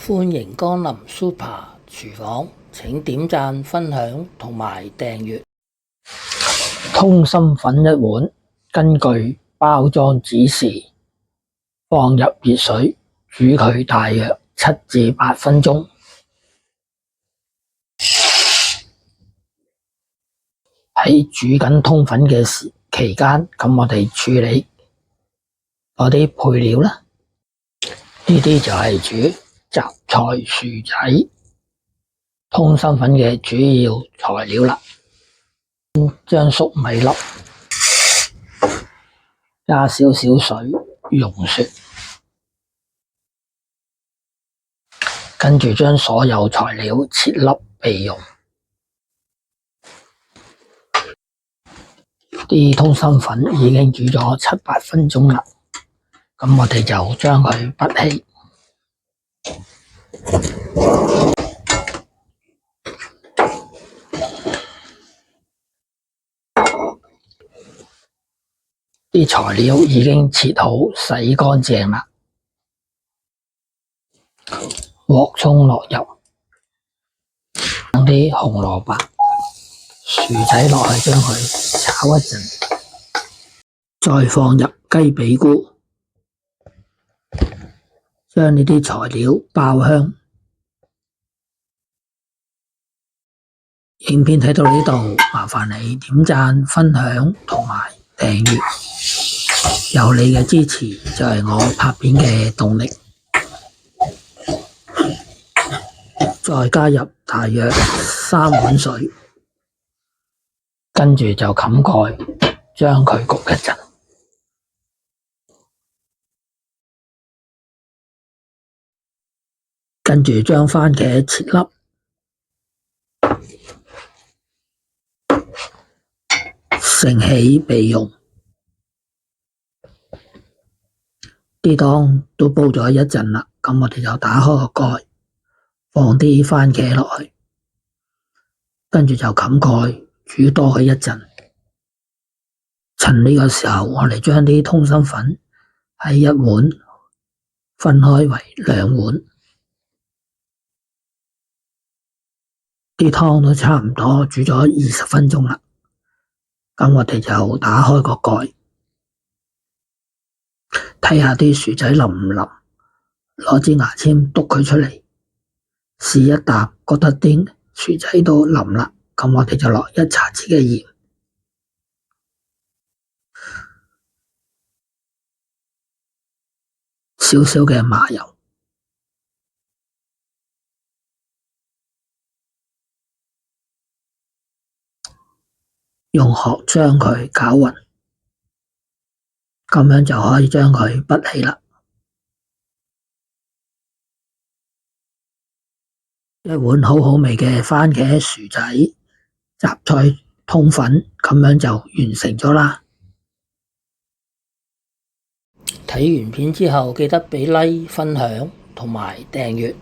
歡迎光臨 Super 廚房，請點讚、分享同埋訂閱。通心粉一碗，根據包裝指示放入熱水煮佢大約7至8分鐘。喺煮緊通粉嘅期間，咁我哋處理嗰啲配料啦。呢啲就係煮雜菜薯仔通心粉嘅主要材料啦。將粟米粒加少少水溶雪，跟住將所有材料切粒備用。啲通心粉已經煮咗7、8分鐘啦，咁我哋就將佢拔起。啲材料已經切好洗乾淨啦，鑊中落油，放啲紅蘿蔔、薯仔落去，將佢炒一陣，再放入雞髀菇，將呢啲材料爆香。影片睇到呢度，麻煩你點讚、分享同埋訂閱，有你嘅支持就係我拍片嘅動力。再加入大約3碗水，跟住就冚蓋，將佢焗一陣。跟住將番茄切粒，盛起備用。啲湯都煲咗一陣啦，咁我哋就打開個蓋，放啲番茄落去，跟住就冚蓋煮多佢一陣。趁呢個時候，我哋將啲通心粉喺一碗分開為2碗。啲湯都差唔多煮咗20分鐘啦，咁我哋就打開個蓋，睇下啲薯仔腍唔腍，攞支牙籤篤佢出嚟，試一啖，覺得啲薯仔都腍啦，咁我哋就落1茶匙嘅鹽，少少嘅麻油，用殼將佢攪勻，咁樣就可以將佢拔起啦。一碗好好味嘅番茄薯仔雜菜通粉，咁樣就完成咗啦。睇完片之後記得畀 like、分享同埋訂閱。